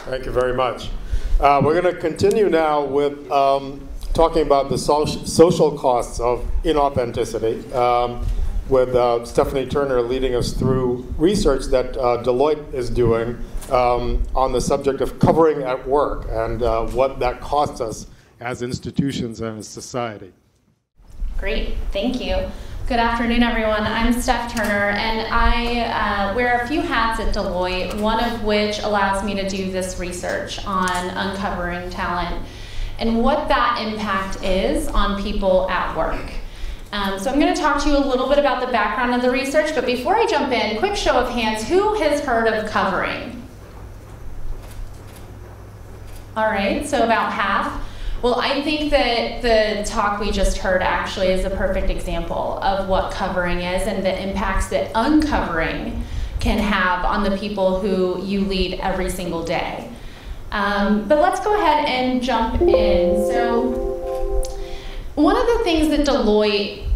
Thank you very much. We're going to continue now with talking about the social costs of inauthenticity, with Stephanie Turner leading us through research that Deloitte is doing on the subject of covering at work and what that costs us as institutions and as society. Great, thank you. Good afternoon, everyone. I'm Steph Turner, and I wear a few hats at Deloitte, one of which allows me to do this research on uncovering talent and what that impact is on people at work. So I'm going to talk to you a little bit about the background of the research, but before I jump in, quick show of hands, who has heard of covering? All right, so about half. Well, I think that the talk we just heard actually is a perfect example of what covering is and the impacts that uncovering can have on the people who you lead every single day. But let's go ahead and jump in. So one of the things that Deloitte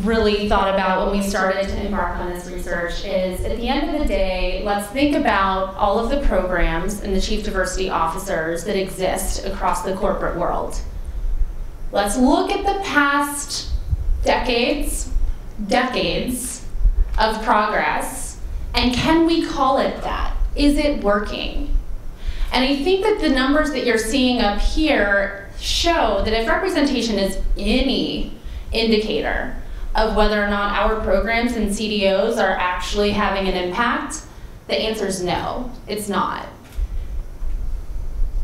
really thought about when we started to embark on this research is, at the end of the day, let's think about all of the programs and the chief diversity officers that exist across the corporate world. Let's look at the past decades of progress, and can we call it that? Is it working? And I think that the numbers that you're seeing up here show that if representation is any indicator of whether or not our programs and CDOs are actually having an impact, the answer is no, it's not.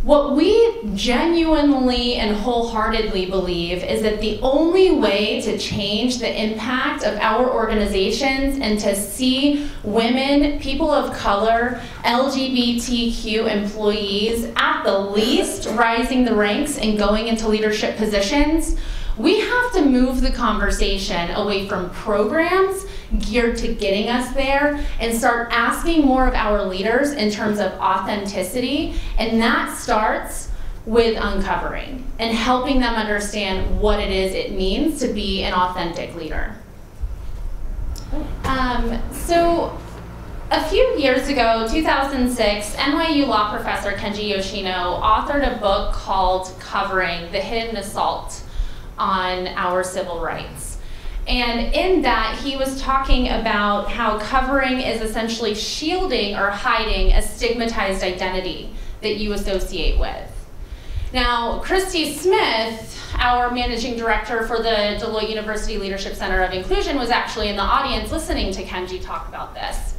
What we genuinely and wholeheartedly believe is that the only way to change the impact of our organizations and to see women, people of color, LGBTQ employees at the least rising the ranks and going into leadership positions, we have to move the conversation away from programs geared to getting us there and start asking more of our leaders in terms of authenticity. And that starts with uncovering and helping them understand what it is it means to be an authentic leader. So a few years ago, 2006, NYU law professor Kenji Yoshino authored a book called Covering: The Hidden Assault on Our Civil Rights. And in that, he was talking about how covering is essentially shielding or hiding a stigmatized identity that you associate with. Now, Christy Smith, our managing director for the Deloitte University Leadership Center of Inclusion, was actually in the audience listening to Kenji talk about this.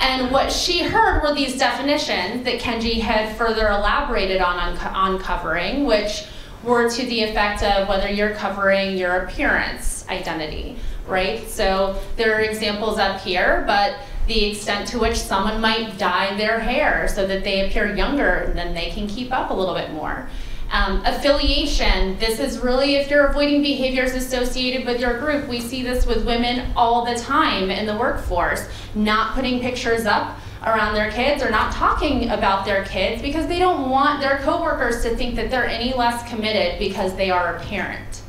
And what she heard were these definitions that Kenji had further elaborated on covering, which were to the effect of whether you're covering your appearance identity, right? So there are examples up here, but the extent to which someone might dye their hair so that they appear younger and then they can keep up a little bit more. Affiliation, this is really if you're avoiding behaviors associated with your group. We see this with women all the time in the workforce, not putting pictures up around their kids or not talking about their kids because they don't want their coworkers to think that they're any less committed because they are a parent.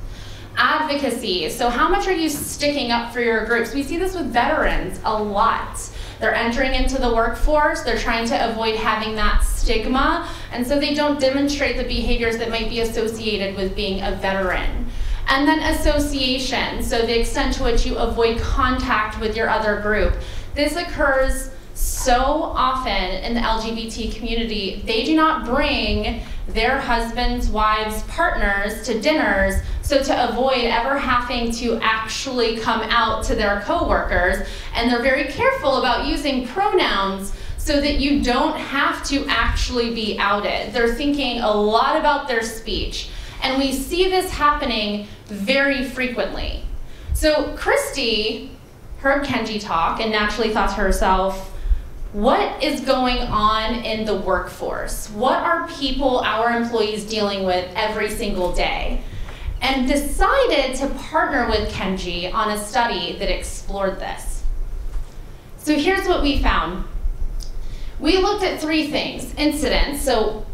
Advocacy, so how much are you sticking up for your groups? We see this with veterans a lot. They're entering into the workforce, they're trying to avoid having that stigma, and so they don't demonstrate the behaviors that might be associated with being a veteran. And then association, so the extent to which you avoid contact with your other group. This occurs so often in the LGBT community. They do not bring their husbands, wives, partners to dinners, so to avoid ever having to actually come out to their coworkers, and they're very careful about using pronouns so that you don't have to actually be outed. They're thinking a lot about their speech, and we see this happening very frequently. So Christy heard Kenji talk and naturally thought to herself, what is going on in the workforce? What are people, our employees, dealing with every single day? And decided to partner with Kenji on a study that explored this. So here's what we found. We looked at three things: incidents, so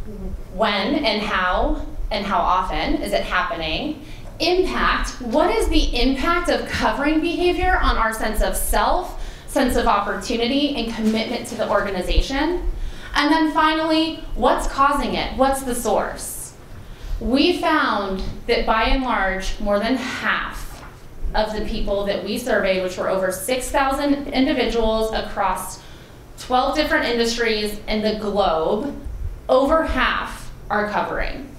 when and how often is it happening? Impact, what is the impact of covering behavior on our sense of self, sense of opportunity, and commitment to the organization? And then finally, what's causing it? What's the source? We found that by and large, more than half of the people that we surveyed, which were over 6,000 individuals across 12 different industries in the globe, over half are covering.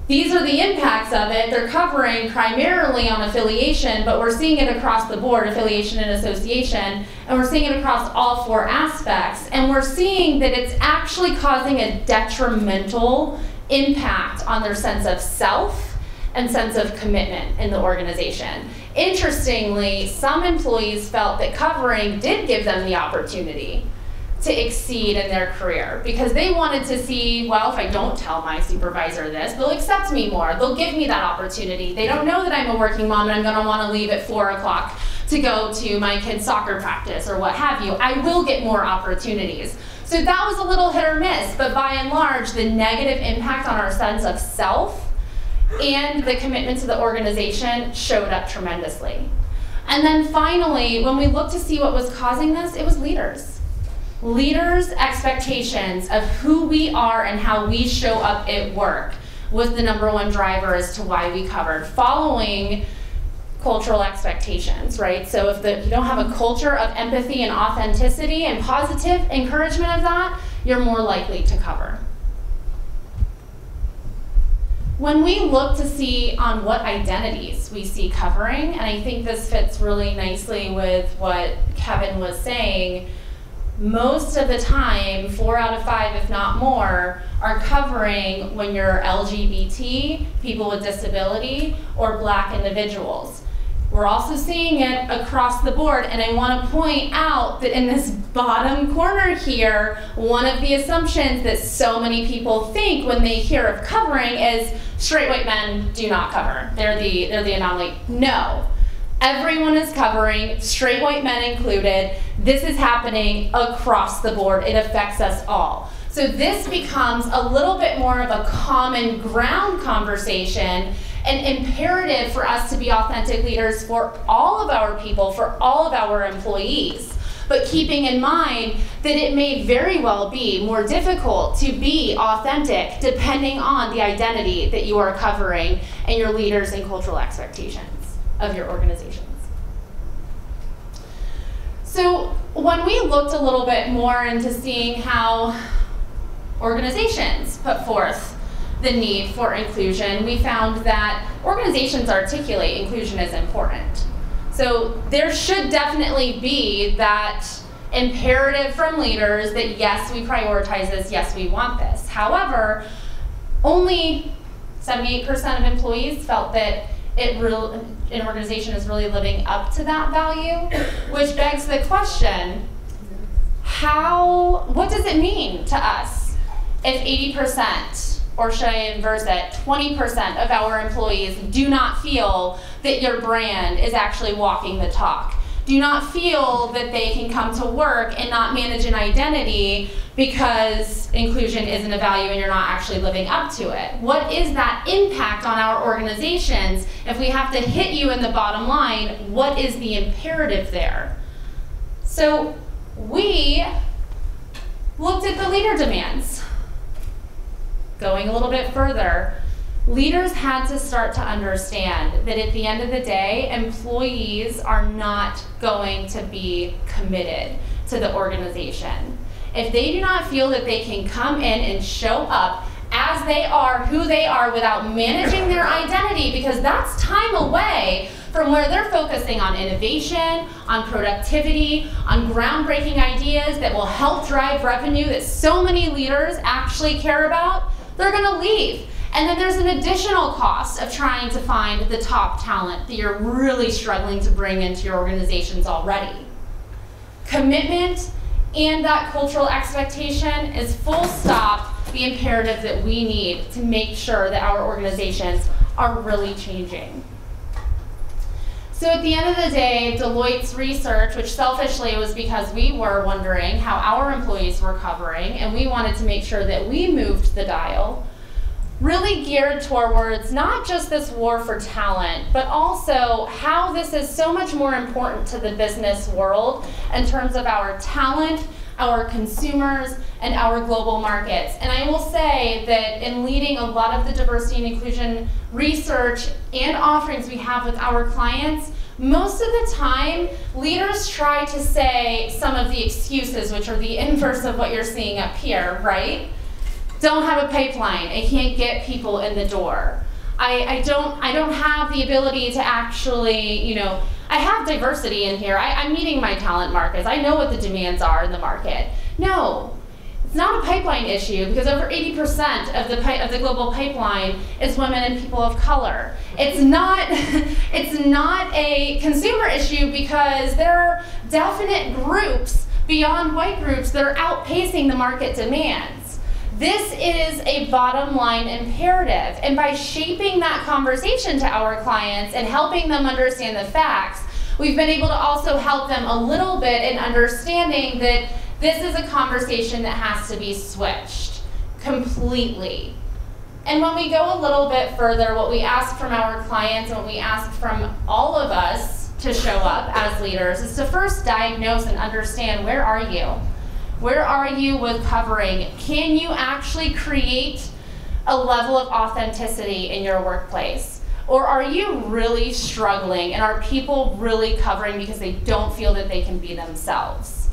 These are the impacts of it. They're covering primarily on affiliation, but we're seeing it across the board, affiliation and association, and we're seeing it across all 4 aspects. And we're seeing that it's actually causing a detrimental impact on their sense of self and sense of commitment in the organization. Interestingly, some employees felt that covering did give them the opportunity to exceed in their career because they wanted to see, well, if I don't tell my supervisor this, they'll accept me more. They'll give me that opportunity. They don't know that I'm a working mom and I'm gonna wanna leave at 4 o'clock to go to my kid's soccer practice or what have you. I will get more opportunities. So that was a little hit or miss, but by and large, the negative impact on our sense of self and the commitment to the organization showed up tremendously. And then finally, when we looked to see what was causing this, it was leaders. Leaders' expectations of who we are and how we show up at work was the #1 driver as to why we covered, following cultural expectations, right? So if you don't have a culture of empathy and authenticity and positive encouragement of that, you're more likely to cover. When we look to see on what identities we see covering, and I think this fits really nicely with what Kevin was saying, most of the time, 4 out of 5, if not more, are covering when you're LGBT, people with disability, or Black individuals. We're also seeing it across the board, and I want to point out that in this bottom corner here, one of the assumptions that so many people think when they hear of covering is straight white men do not cover. They're the anomaly. No. Everyone is covering, straight white men included. This is happening across the board. It affects us all. So this becomes a little bit more of a common ground conversation, an imperative for us to be authentic leaders for all of our people, for all of our employees. But keeping in mind that it may very well be more difficult to be authentic depending on the identity that you are covering and your leaders and cultural expectations of your organizations. So when we looked a little bit more into seeing how organizations put forth the need for inclusion, we found that organizations articulate inclusion as important. So there should definitely be that imperative from leaders that yes, we prioritize this, yes, we want this. However, only 78% of employees felt that an organization is really living up to that value, which begs the question, what does it mean to us if 80%, or should I inverse it, 20% of our employees do not feel that your brand is actually walking the talk? Do not feel that they can come to work and not manage an identity because inclusion isn't a value and you're not actually living up to it? What is that impact on our organizations? If we have to hit you in the bottom line, what is the imperative there? So we looked at the leader demands. Going a little bit further, leaders had to start to understand that at the end of the day, employees are not going to be committed to the organization. If they do not feel that they can come in and show up as they are, who they are, without managing their identity, because that's time away from where they're focusing on innovation, on productivity, on groundbreaking ideas that will help drive revenue that so many leaders actually care about, they're gonna leave. And then there's an additional cost of trying to find the top talent that you're really struggling to bring into your organizations already. Commitment and that cultural expectation is full stop the imperative that we need to make sure that our organizations are really changing. So at the end of the day, Deloitte's research, which selfishly was because we were wondering how our employees were covering and we wanted to make sure that we moved the dial, really geared towards not just this war for talent, but also how this is so much more important to the business world in terms of our talent, our consumers, and our global markets. And I will say that in leading a lot of the diversity and inclusion research and offerings we have with our clients, most of the time, leaders try to say some of the excuses, which are the inverse of what you're seeing up here, right? Don't have a pipeline. I can't get people in the door. I don't have the ability to actually, I have diversity in here. I'm meeting my talent markets. I know what the demands are in the market. No, it's not a pipeline issue, because over 80% of the global pipeline is women and people of color. It's not a consumer issue, because there are definite groups beyond white groups that are outpacing the market demands. This is a bottom line imperative, and by shaping that conversation to our clients and helping them understand the facts, we've been able to also help them a little bit in understanding that this is a conversation that has to be switched completely. And when we go a little bit further, what we ask from our clients and what we ask from all of us to show up as leaders is to first diagnose and understand, where are you? Where are you with covering? Can you actually create a level of authenticity in your workplace? Or are you really struggling, and are people really covering because they don't feel that they can be themselves?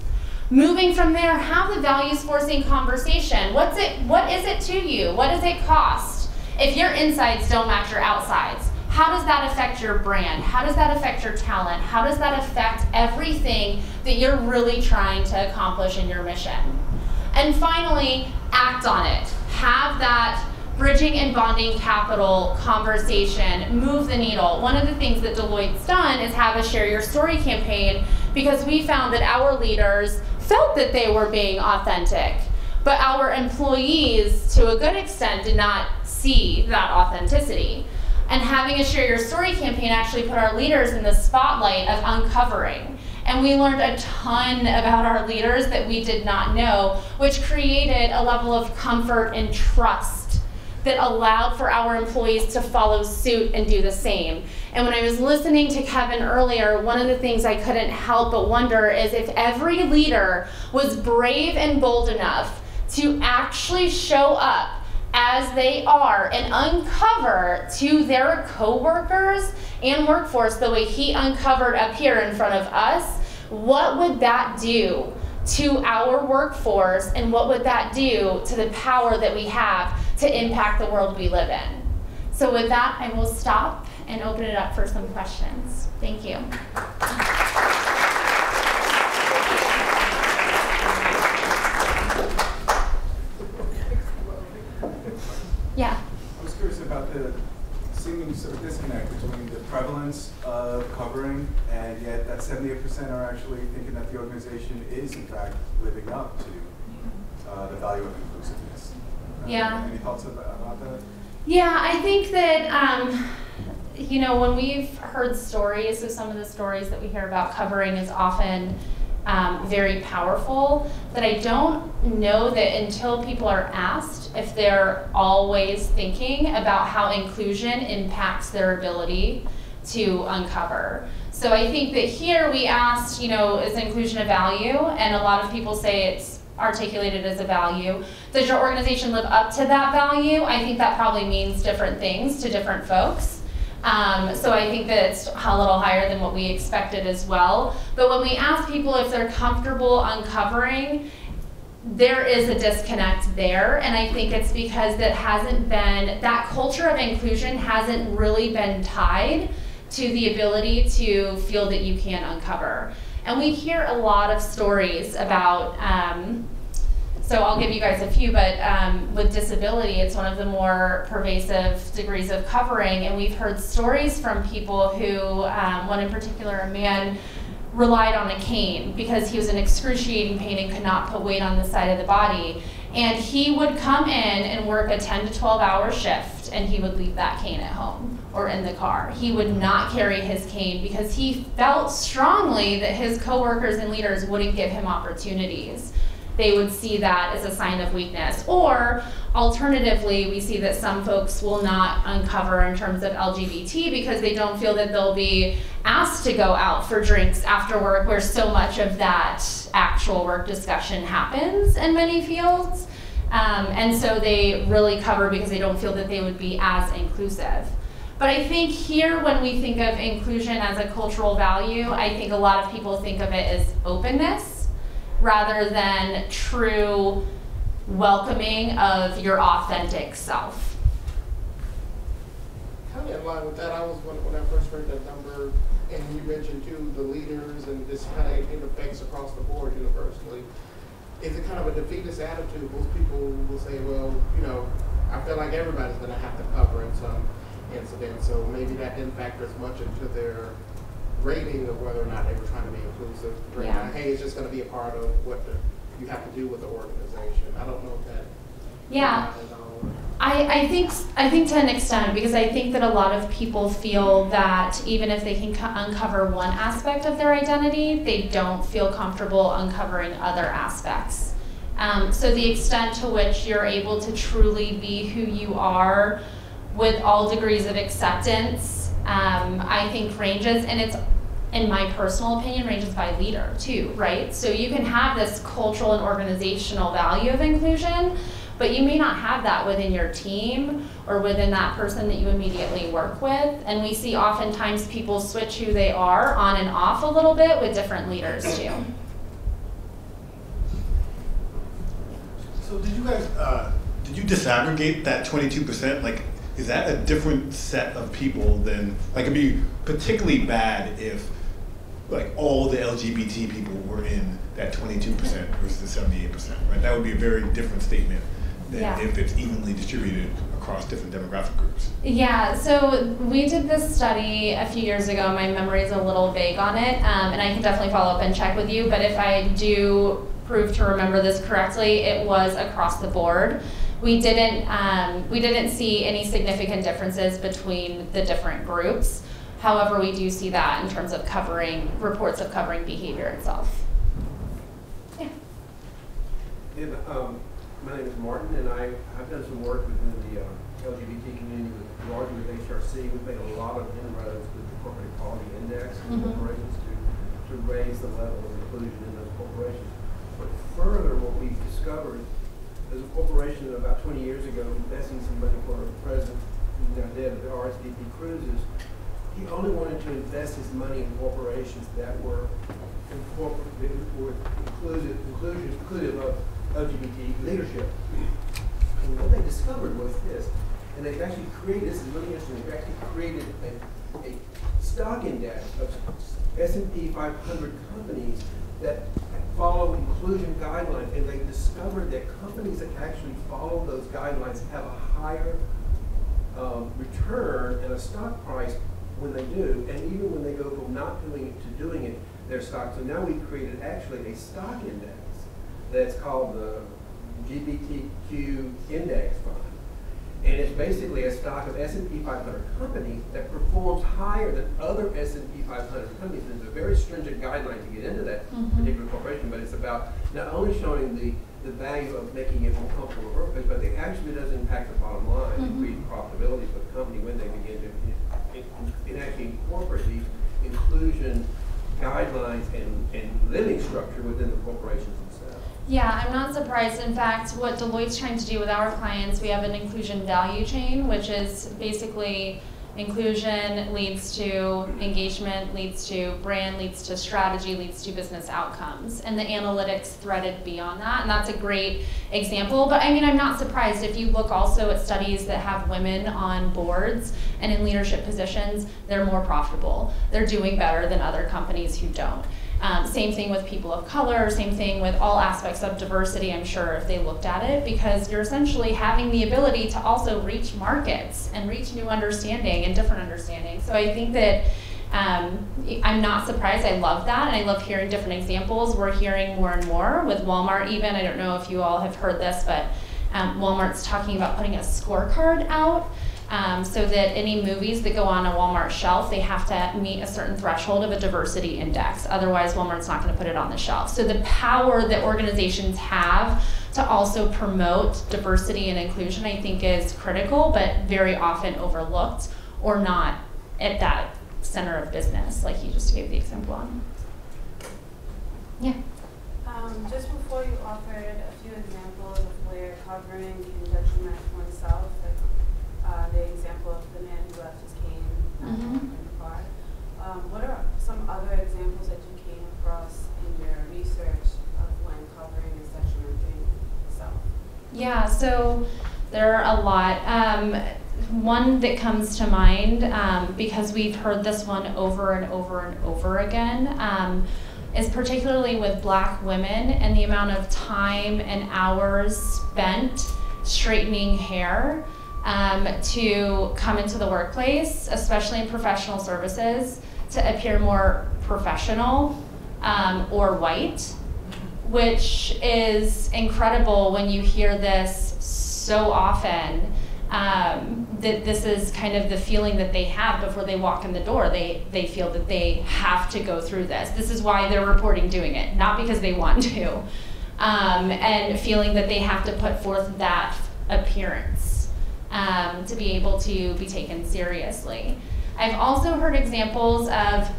Moving from there, have the values forcing conversation. What is it to you? What does it cost? If your insides don't match your outsides, how does that affect your brand? How does that affect your talent? How does that affect everything that you're really trying to accomplish in your mission? And finally, act on it. Have that bridging and bonding capital conversation, move the needle. One of the things that Deloitte's done is have a Share Your Story campaign, because we found that our leaders felt that they were being authentic, but our employees, to a good extent, did not see that authenticity. And having a Share Your Story campaign actually put our leaders in the spotlight of uncovering. And we learned a ton about our leaders that we did not know, which created a level of comfort and trust that allowed for our employees to follow suit and do the same. And when I was listening to Kevin earlier, one of the things I couldn't help but wonder is if every leader was brave and bold enough to actually show up as they are and uncover to their coworkers and workforce the way he uncovered up here in front of us, what would that do to our workforce, and what would that do to the power that we have to impact the world we live in? So with that, I will stop and open it up for some questions. Thank you. Yeah. I was curious about the seeming sort of disconnect between the prevalence of covering, and yet that 78% are actually thinking that the organization is in fact living up to the value of inclusiveness. Yeah. Any thoughts about that? Yeah, I think that, when we've heard stories, so some of the stories that we hear about covering is often very powerful, that I don't know that until people are asked if they're always thinking about how inclusion impacts their ability to uncover. So I think that here we asked, is inclusion a value? And a lot of people say it's articulated as a value. Does your organization live up to that value? I think that probably means different things to different folks. So I think that it's a little higher than what we expected as well. But when we ask people if they're comfortable uncovering, there is a disconnect there. And I think it's because that culture of inclusion hasn't really been tied to the ability to feel that you can uncover. And we hear a lot of stories about, so I'll give you guys a few, but with disability, it's one of the more pervasive degrees of covering. And we've heard stories from people who, one in particular, a man, relied on a cane because he was in excruciating pain and could not put weight on the side of the body. And he would come in and work a 10 to 12 hour shift, and he would leave that cane at home or in the car. He would not carry his cane because he felt strongly that his coworkers and leaders wouldn't give him opportunities. They would see that as a sign of weakness. Or alternatively, we see that some folks will not uncover in terms of LGBT because they don't feel that they'll be asked to go out for drinks after work, where so much of that actually actual work discussion happens in many fields. And so they really cover because they don't feel that they would be as inclusive. But I think here, when we think of inclusion as a cultural value, I think a lot of people think of it as openness rather than true welcoming of your authentic self. Kind of in line with that, I was when I first heard that number, and you mentioned too the leaders, and this kind of affects across the board universally. Is it kind of a defeatist attitude? Most people will say, well, you know, I feel like everybody's going to have to cover in some incident, so maybe that didn't factor as much into their rating of whether or not they were trying to be inclusive. Yeah. Hey, it's just going to be a part of what you have to do with the organization. I don't know if that. Yeah. I think to an extent, because I think that a lot of people feel that even if they can uncover one aspect of their identity, they don't feel comfortable uncovering other aspects. So the extent to which you're able to truly be who you are with all degrees of acceptance, I think ranges, and it's, in my personal opinion, ranges by leader too, right? So you can have this cultural and organizational value of inclusion, but you may not have that within your team or within that person that you immediately work with. And we see oftentimes people switch who they are on and off a little bit with different leaders too. So did you guys, did you disaggregate that 22%? Like, is that a different set of people than, like, it'd be particularly bad if, like, all the LGBT people were in that 22% versus the 78%, right? That would be a very different statement than if it's evenly distributed across different demographic groups. Yeah, so we did this study a few years ago. My memory is a little vague on it, and I can definitely follow up and check with you, but if I do prove to remember this correctly, it was across the board. We didn't see any significant differences between the different groups. However, we do see that in terms of covering, reports of covering behavior itself. Yeah. And, my name is Martin, and I've done some work within the LGBT community, largely with HRC. We've made a lot of inroads with the Corporate Equality Index in corporations to raise the level of inclusion in those corporations. But further, what we've discovered is a corporation that about 20 years ago investing some money for a president who's now dead, the RSVP Cruises. He only wanted to invest his money in corporations that were inclusive of LGBT leadership. And what they discovered was this, and they've actually created, this is really interesting, they've actually created a stock index of S&P 500 companies that follow inclusion guidelines, and they discovered that companies that actually follow those guidelines have a higher return and a stock price when they do, and even when they go from not doing it to doing it, their stock. So now we've created actually a stock index that's called the LGBTQ Index Fund. And it's basically a stock of S&P 500 companies that performs higher than other S&P 500 companies. There's a very stringent guideline to get into that particular corporation, but it's about not only showing the value of making it more comfortable workplace, but it actually does impact the bottom line and create profitability for the company when they begin to actually incorporate these inclusion guidelines and living structure within the corporations themselves. Yeah, I'm not surprised. In fact, what Deloitte's trying to do with our clients, we have an inclusion value chain, which is basically inclusion leads to engagement, leads to brand, leads to strategy, leads to business outcomes. And the analytics threaded beyond that, and that's a great example. But I mean, I'm not surprised if you look also at studies that have women on boards and in leadership positions, they're more profitable. They're doing better than other companies who don't. Same thing with people of color, same thing with all aspects of diversity, I'm sure, if they looked at it, because you're essentially having the ability to also reach markets and reach new understanding and different understanding. So I think that I'm not surprised. I love that, and I love hearing different examples. We're hearing more and more with Walmart even. I don't know if you all have heard this, but Walmart's talking about putting a scorecard out. So that any movies that go on a Walmart shelf, they have to meet a certain threshold of a diversity index. Otherwise, Walmart's not going to put it on the shelf. So the power that organizations have to also promote diversity and inclusion, I think, is critical, but very often overlooked or not at that center of business, like you just gave the example on. Yeah. examples of where covering can detriment oneself, like the example of the man who left his cane in the car. What are some other examples that you came across in your research of when covering is detrimenting self? Yeah, so there are a lot. One that comes to mind, because we've heard this one over and over and over again, is particularly with Black women and the amount of time and hours spent straightening hair to come into the workplace, especially in professional services, to appear more professional or white, which is incredible when you hear this so often. That this is kind of the feeling that they have before they walk in the door. They feel that they have to go through this. This is why they're reporting doing it, not because they want to. And feeling that they have to put forth that appearance to be able to be taken seriously. I've also heard examples of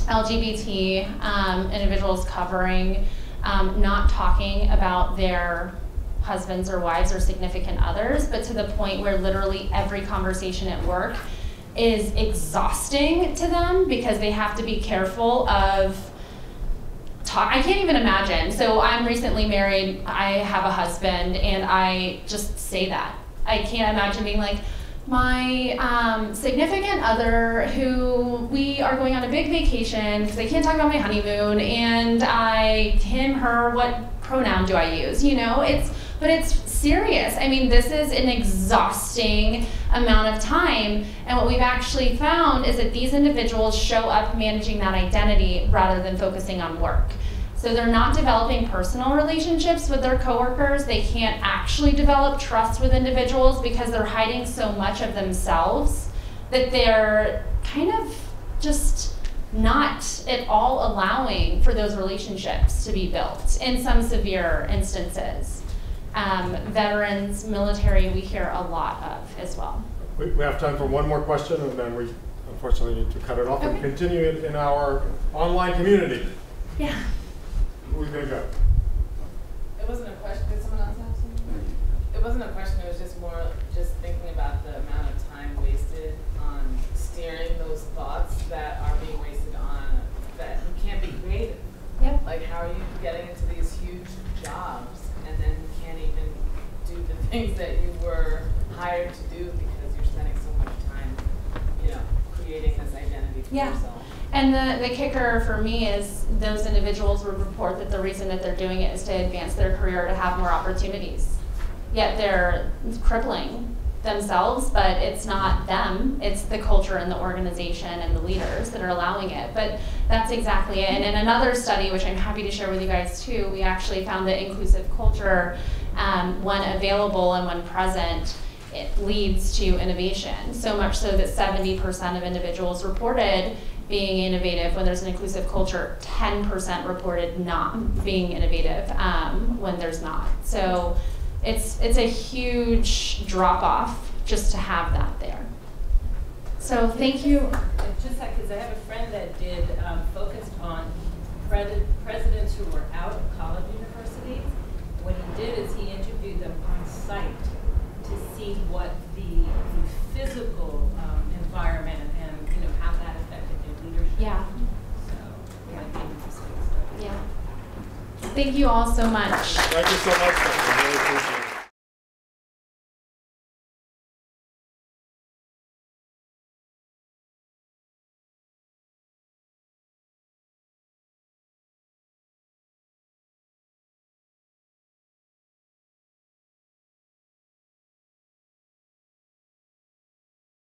LGBT individuals covering, not talking about their husbands or wives or significant others, but to the point where literally every conversation at work is exhausting to them because they have to be careful of I can't even imagine. So I'm recently married, I have a husband, and I just say that. I can't imagine being like, my significant other who we are going on a big vacation because I can't talk about my honeymoon, and him, her, what pronoun do I use? You know, but it's serious. I mean, this is an exhausting amount of time, and what we've actually found is that these individuals show up managing that identity rather than focusing on work. So they're not developing personal relationships with their coworkers. They can't actually develop trust with individuals because they're hiding so much of themselves that they're kind of just not at all allowing for those relationships to be built in some severe instances. Veterans, military, we hear a lot of as well. We have time for one more question, and then we unfortunately need to cut it off and continue it in our online community. Yeah. Who's going to go? It wasn't a question. Did someone else have something? It wasn't a question. It was just more just thinking about the amount of time wasted on steering those thoughts that are being wasted on that you can't be creative. Yep. Like, how are you getting into these huge jobs and then you can't even do the things that you were hired to do because you're spending so much time, creating this identity for yourself. And the kicker for me is those individuals would report that the reason that they're doing it is to advance their career, to have more opportunities. Yet they're crippling themselves, but it's not them, it's the culture and the organization and the leaders that are allowing it. But that's exactly it. And in another study, which I'm happy to share with you guys too, we actually found that inclusive culture, when available and when present, it leads to innovation. So much so that 70% of individuals reported being innovative when there's an inclusive culture, 10% reported not being innovative when there's not. So it's a huge drop off just to have that there. So thank you. Just because I have a friend that did focused on presidents who were out of college universities. What he did is he interviewed them on site to see what the physical environment and how that affected their leadership. Yeah. So it might be interesting stuff. Yeah. Thank you all so much. Thank you so much. I really appreciate it.